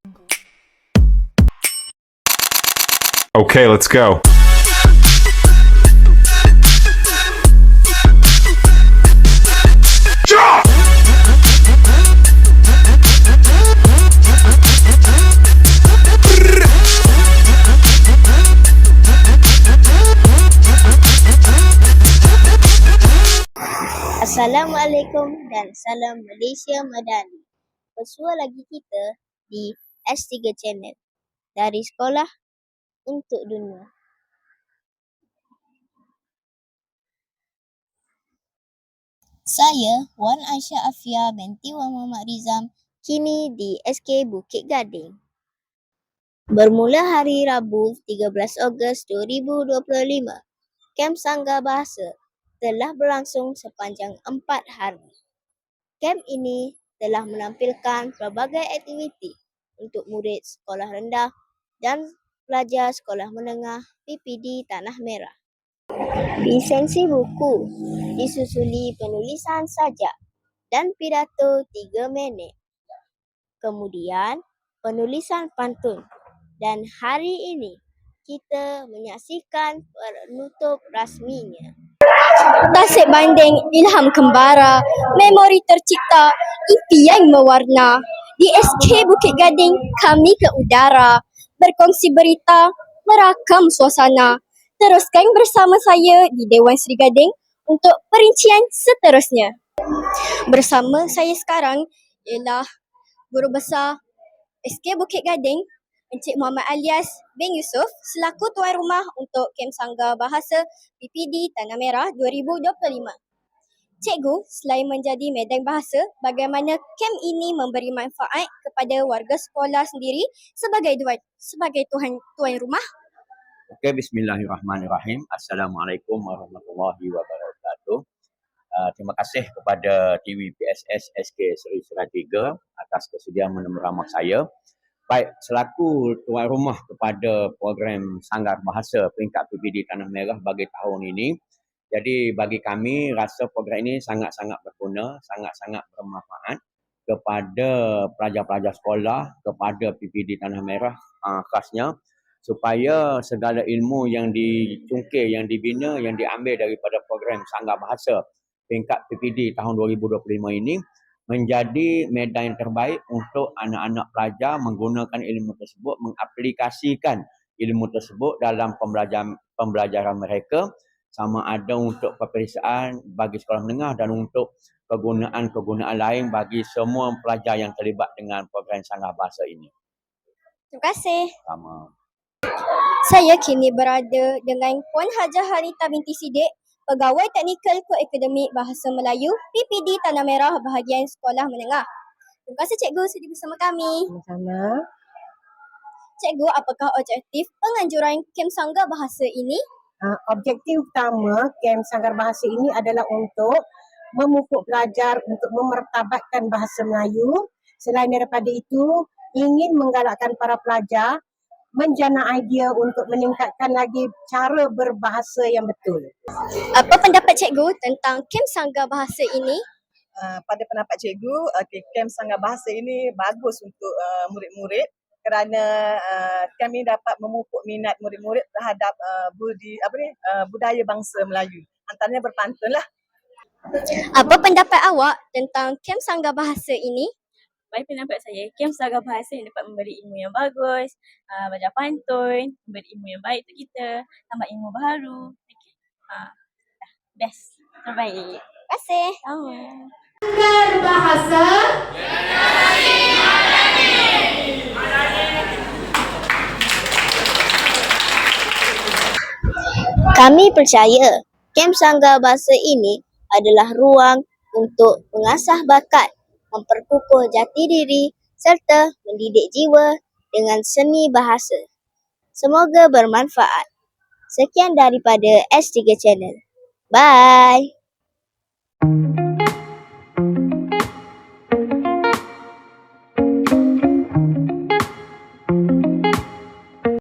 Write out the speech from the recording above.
Okay, let's go. Assalamualaikum dan salam Malaysia Madani. Bersua lagi kita di S3 Channel. Dari sekolah untuk dunia. Saya Wan Aisyah Afia binti Wan Muhammad Rizam, kini di SK Bukit Gading. Bermula hari Rabu 13 Ogos 2025, Kem Sangga Bahasa telah berlangsung sepanjang 4 hari. Kem ini telah menampilkan pelbagai aktiviti untuk murid sekolah rendah dan pelajar sekolah menengah PPD Tanah Merah. Lisensi buku disusuli penulisan sajak dan pidato 3 minit. Kemudian penulisan pantun. Dan hari ini kita menyaksikan penutup rasminya. Tasik banding ilham kembara, memori tercipta, impi yang mewarna. Di SK Bukit Gading, kami ke udara, berkongsi berita, merakam suasana. Teruskan bersama saya di Dewan Seri Gading untuk perincian seterusnya. Bersama saya sekarang ialah Guru Besar SK Bukit Gading, Encik Muhammad Alias bin Yusof selaku tuan rumah untuk Kem Sangga Bahasa PPD Tanah Merah 2025. Cikgu, selain menjadi medan bahasa, bagaimana kem ini memberi manfaat kepada warga sekolah sendiri sebagai tuan rumah? Okey, bismillahirrahmanirrahim. Assalamualaikum warahmatullahi wabarakatuh. Terima kasih kepada TV PSS SK Seri Salatiga atas kesediaan menerima ramah saya. Baik, selaku tuan rumah kepada program Sanggar Bahasa peringkat PPD Tanah Merah bagi tahun ini, jadi bagi kami rasa program ini sangat-sangat berguna, sangat-sangat bermanfaat kepada pelajar-pelajar sekolah, kepada PPD Tanah Merah khasnya, supaya segala ilmu yang dicungkil, yang dibina, yang diambil daripada program Sanggar Bahasa peringkat PPD tahun 2025 ini menjadi medan yang terbaik untuk anak-anak pelajar menggunakan ilmu tersebut, mengaplikasikan ilmu tersebut dalam pembelajaran mereka, sama ada untuk peperiksaan bagi sekolah menengah dan untuk kegunaan-kegunaan lain bagi semua pelajar yang terlibat dengan program Sanggar Bahasa ini. Terima kasih. Sama. Saya kini berada dengan Puan Hajah Harita binti Sidik, Pegawai Teknikal Koakademik Bahasa Melayu PPD Tanah Merah bahagian sekolah menengah. Terima kasih cikgu sudi bersama kami. Sama-sama. Cikgu, apakah objektif penganjuran kem Sanggar Bahasa ini? Objektif utama kem Sanggar Bahasa ini adalah untuk memupuk pelajar untuk memertabatkan bahasa Melayu. Selain daripada itu, ingin menggalakkan para pelajar menjana idea untuk meningkatkan lagi cara berbahasa yang betul. Apa pendapat cikgu tentang kem Sanggar Bahasa ini? Pada pendapat cikgu, kem Sanggar Bahasa ini bagus untuk murid-murid kerana kami dapat memupuk minat murid-murid terhadap budaya bangsa Melayu. Antaranya berpantun lah. Apa pendapat awak tentang kem Sanggar Bahasa ini? Bagi pendapat saya, kem Sanggar Bahasa yang dapat memberi ilmu yang bagus, belajar pantun, memberi ilmu yang baik untuk kita, tambah ilmu baru. Best, terbaik. Terima kasih. Sanggar Bahasa Generasi Kami percaya Kem Sanggar Bahasa ini adalah ruang untuk mengasah bakat, memperkukuh jati diri serta mendidik jiwa dengan seni bahasa. Semoga bermanfaat. Sekian daripada S3 Channel. Bye.